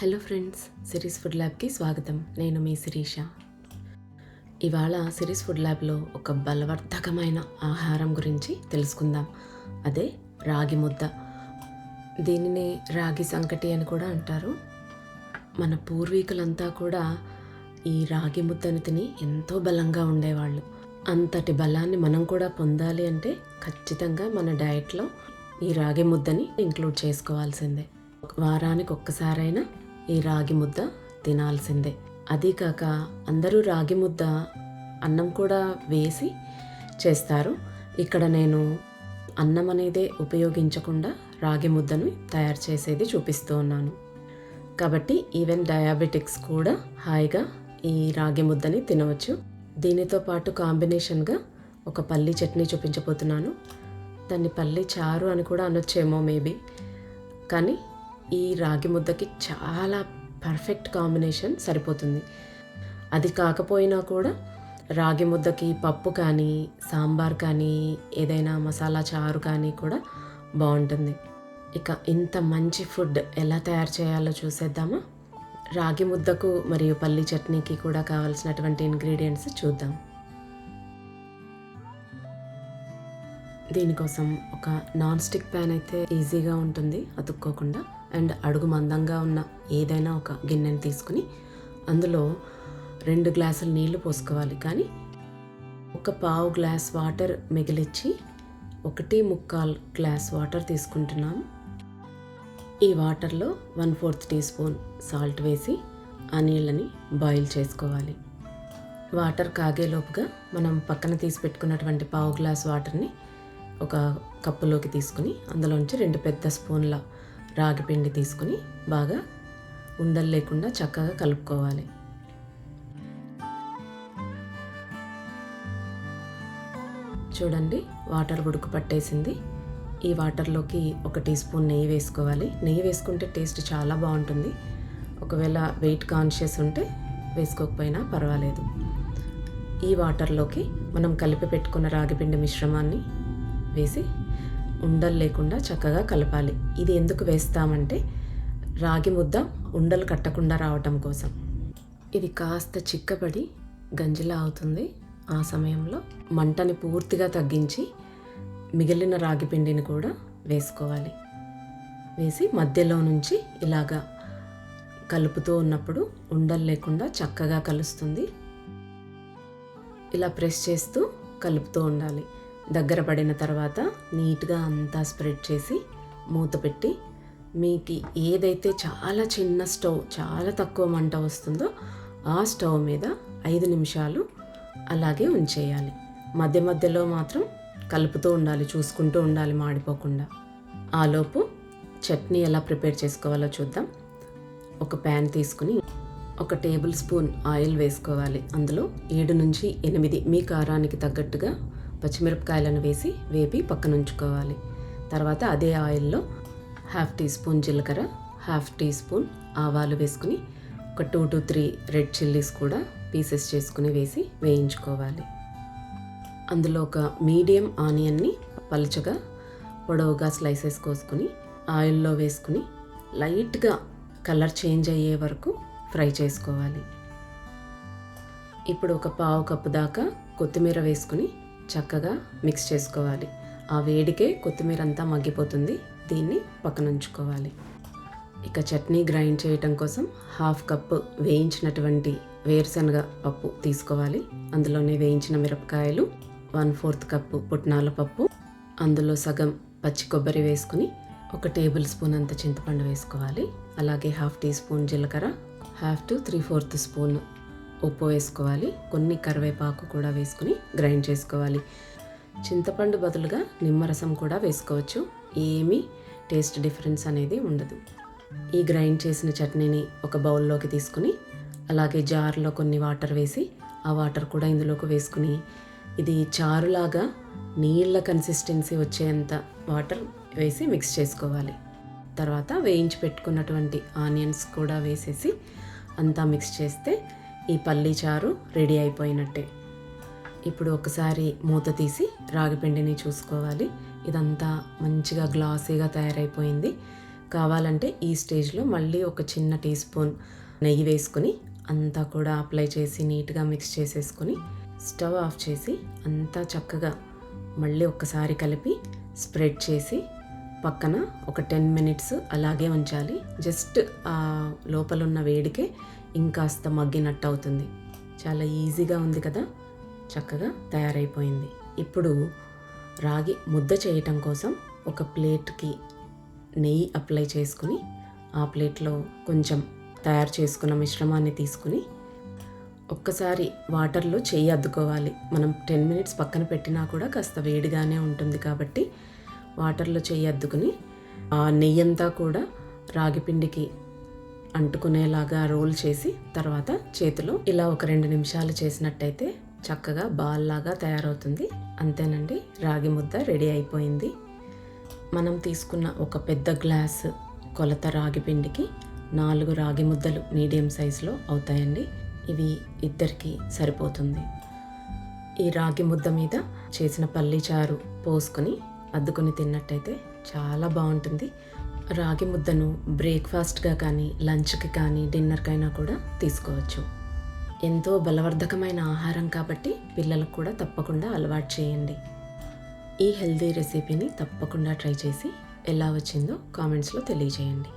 Hello friends, series food ల్యాబ్కి స్వాగతం. నేను మీ శిరీష. ఇవాళ సిరీస్ ఫుడ్ ల్యాబ్లో ఒక బలవర్ధకమైన ఆహారం గురించి తెలుసుకుందాం. అదే రాగి ముద్ద. దీనిని రాగి సంకటి అని కూడా అంటారు. మన పూర్వీకులంతా కూడా ఈ రాగి ముద్దను తిని ఎంతో బలంగా ఉండేవాళ్ళు. అంతటి బలాన్ని మనం కూడా పొందాలి అంటే ఖచ్చితంగా మన డయట్లో ఈ రాగి ముద్దని ఇంక్లూడ్ చేసుకోవాల్సిందే. వారానికి ఒక్కసారైనా ఈ రాగి ముద్ద తినాల్సిందే. అదీ కాక అందరూ రాగి ముద్ద అన్నం కూడా వేసి చేస్తారు. ఇక్కడ నేను అన్నం అనేదే ఉపయోగించకుండా రాగి ముద్దను తయారు చేసేది చూపిస్తూ ఉన్నాను. కాబట్టి ఈవెన్ డయాబెటిక్స్ కూడా హాయిగా ఈ రాగి ముద్దని తినవచ్చు. దీనితో పాటు కాంబినేషన్గా ఒక పల్లీ చట్నీ చూపించబోతున్నాను. దాన్ని పల్లీ చారు అని కూడా అనొచ్చేమో మేబీ. కానీ ఈ రాగి ముద్దకి చాలా పర్ఫెక్ట్ కాంబినేషన్ సరిపోతుంది. అది కాకపోయినా కూడా రాగి ముద్దకి పప్పు కానీ, సాంబార్ కానీ, ఏదైనా మసాలా చారు కానీ కూడా బాగుంటుంది. ఇక ఇంత మంచి ఫుడ్ ఎలా తయారు చేయాలో చూసేద్దామా? రాగి ముద్దకు మరియు పల్లీ చట్నీకి కూడా కావాల్సినటువంటి ఇంగ్రీడియంట్స్ చూద్దాం. దీనికోసం ఒక నాన్ స్టిక్ ప్యాన్ అయితే ఈజీగా ఉంటుంది అతుక్కోకుండా. అండ్ అడుగు మందంగా ఉన్న ఏదైనా ఒక గిన్నెని తీసుకుని అందులో 2 గ్లాసుల నీళ్లు పోసుకోవాలి. కానీ ఒక పావు గ్లాస్ వాటర్ మిగిలిచ్చి 1.25 గ్లాస్ వాటర్ తీసుకుంటున్నాము. ఈ వాటర్లో 1/4 టీ స్పూన్ సాల్ట్ వేసి ఆ నీళ్ళని బాయిల్ చేసుకోవాలి. వాటర్ కాగేలోపుగా మనం పక్కన తీసి పెట్టుకున్నటువంటి పావు గ్లాస్ వాటర్ని ఒక కప్పులోకి తీసుకుని అందులోంచి 2 పెద్ద స్పూన్ల రాగి పిండి తీసుకుని బాగా ఉండలు లేకుండా చక్కగా కలుపుకోవాలి. చూడండి, వాటర్ ఉడుకు పట్టేసింది. ఈ వాటర్లోకి 1 టీ స్పూన్ నెయ్యి వేసుకోవాలి. నెయ్యి వేసుకుంటే టేస్ట్ చాలా బాగుంటుంది. ఒకవేళ వెయిట్ కాన్షియస్ ఉంటే వేసుకోకపోయినా పర్వాలేదు. ఈ వాటర్లోకి మనం కలిపి పెట్టుకున్న రాగిపిండి మిశ్రమాన్ని వేసి ఉండలు లేకుండా చక్కగా కలపాలి. ఇది ఎందుకు వేస్తామంటే రాగి ముద్ద ఉండలు కట్టకుండా రావటం కోసం. ఇది కాస్త చిక్కబడి గంజిలా అవుతుంది. ఆ సమయంలో మంటని పూర్తిగా తగ్గించి మిగిలిన రాగి పిండిని కూడా వేసుకోవాలి. వేసి మధ్యలో నుంచి ఇలాగా కలుపుతూ ఉన్నప్పుడు ఉండలు లేకుండా చక్కగా కలుస్తుంది. ఇలా ప్రెస్ చేస్తూ కలుపుతూ ఉండాలి. దగ్గర పడిన తర్వాత నీట్గా అంతా స్ప్రెడ్ చేసి మూత పెట్టి మీకు ఏదైతే చాలా చిన్న స్టవ్, చాలా తక్కువ మంట వస్తుందో ఆ స్టవ్ మీద 5 నిమిషాలు అలాగే ఉంచేయాలి. మధ్య మధ్యలో మాత్రం కలుపుతూ ఉండాలి, చూసుకుంటూ ఉండాలి మాడిపోకుండా. ఆలోపు చట్నీ ఎలా ప్రిపేర్ చేసుకోవాలో చూద్దాం. ఒక ప్యాన్ తీసుకుని 1 టేబుల్ స్పూన్ ఆయిల్ వేసుకోవాలి. అందులో 7 నుంచి 8 మీ కారానికి తగ్గట్టుగా పచ్చిమిరపకాయలను వేసి వేపి పక్కన ఉంచుకోవాలి. తర్వాత అదే ఆయిల్లో 1/2 టీ స్పూన్ జీలకర్ర, 1/2 టీ స్పూన్ ఆవాలు వేసుకుని ఒక 2 to 3 రెడ్ చిల్లీస్ కూడా పీసెస్ చేసుకుని వేసి వేయించుకోవాలి. అందులో ఒక మీడియం ఆనియన్ని పలుచగా పొడవుగా స్లైసెస్ కోసుకుని ఆయిల్లో వేసుకుని లైట్గా కలర్ చేంజ్ అయ్యే వరకు ఫ్రై చేసుకోవాలి. ఇప్పుడు ఒక పావు కప్పు దాకా కొత్తిమీర వేసుకుని చక్కగా మిక్స్ చేసుకోవాలి. ఆ వేడికే కొత్తిమీర అంతా మగ్గిపోతుంది. దీన్ని పక్కన ఉంచుకోవాలి. ఇక చట్నీ గ్రైండ్ చేయటం కోసం 1/2 కప్పు వేయించినటువంటి వేరుశనగ పప్పు తీసుకోవాలి. అందులోనే వేయించిన మిరపకాయలు, 1/4 కప్పు పుట్నాల పప్పు, అందులో సగం పచ్చి కొబ్బరి వేసుకుని 1 టేబుల్ స్పూన్ అంత చింతపండు వేసుకోవాలి. అలాగే 1/2 టీ స్పూన్ జీలకర్ర, 1/2 to 3/4 స్పూన్ ఉప్పు వేసుకోవాలి. కొన్ని కరివేపాకు కూడా వేసుకుని గ్రైండ్ చేసుకోవాలి. చింతపండు బదులుగా నిమ్మరసం కూడా వేసుకోవచ్చు. ఏమీ టేస్ట్ డిఫరెన్స్ అనేది ఉండదు. ఈ గ్రైండ్ చేసిన చట్నీని ఒక బౌల్లోకి తీసుకుని అలాగే జార్లో కొన్ని వాటర్ వేసి ఆ వాటర్ కూడా ఇందులోకి వేసుకుని ఇది చారులాగా నీళ్ళ కన్సిస్టెన్సీ వచ్చేంత వాటర్ వేసి మిక్స్ చేసుకోవాలి. తర్వాత వేయించి పెట్టుకున్నటువంటి ఆనియన్స్ కూడా వేసేసి అంతా మిక్స్ చేస్తే ఈ పల్లీ చారు రెడీ అయిపోయినట్టే. ఇప్పుడు ఒకసారి మూత తీసి రాగిపిండిని చూసుకోవాలి. ఇదంతా మంచిగా గ్లాసీగా తయారైపోయింది. కావాలంటే ఈ స్టేజ్లో మళ్ళీ ఒక చిన్న టీ స్పూన్ నెయ్యి వేసుకొని అంతా కూడా అప్లై చేసి నీట్గా మిక్స్ చేసేసుకొని స్టవ్ ఆఫ్ చేసి అంతా చక్కగా మళ్ళీ ఒక్కసారి కలిపి స్ప్రెడ్ చేసి పక్కన ఒక 10 మినిట్స్ అలాగే ఉంచాలి. జస్ట్ ఆ లోపల ఉన్న వేడికే ఇంకాస్త మగ్గినట్టు అవుతుంది. చాలా ఈజీగా ఉంది కదా, చక్కగా తయారైపోయింది. ఇప్పుడు రాగి ముద్ద చేయటం కోసం ఒక ప్లేట్కి నెయ్యి అప్లై చేసుకుని ఆ ప్లేట్లో కొంచెం తయారు చేసుకున్న మిశ్రమాన్ని తీసుకుని ఒక్కసారి వాటర్లో చెయ్యి అద్దుకోవాలి. మనం 10 మినిట్స్ పక్కన పెట్టినా కూడా కాస్త వేడిగానే ఉంటుంది కాబట్టి వాటర్లో చెయ్యి అద్దుకుని ఆ నెయ్యి అంతా కూడా రాగి పిండికి అంటుకునేలాగా రోల్ చేసి తర్వాత చేతిలో ఇలా ఒక 2 నిమిషాలు చేసినట్టయితే చక్కగా బాల్ లాగా తయారవుతుంది. అంతేనండి, రాగి ముద్ద రెడీ అయిపోయింది. మనం తీసుకున్న ఒక పెద్ద గ్లాస్ కొలత రాగి పిండికి 4 రాగి ముద్దలు మీడియం సైజులో అవుతాయండి. ఇవి ఇద్దరికి సరిపోతుంది. ఈ రాగి ముద్ద మీద చేసిన పల్లి చారు పోసుకొని అద్దుకొని తిన్నట్టయితే చాలా బాగుంటుంది. రాగి ముద్దను బ్రేక్ఫాస్ట్గా కానీ లంచ్కి కానీ డిన్నర్కైనా కూడా తీసుకోవచ్చు. ఎంతో బలవర్ధకమైన ఆహారం కాబట్టి పిల్లలకు కూడా తప్పకుండా అలవాటు చేయండి. ఈ హెల్తీ రెసిపీని తప్పకుండా ట్రై చేసి ఎలా వచ్చిందో కామెంట్స్లో తెలియజేయండి.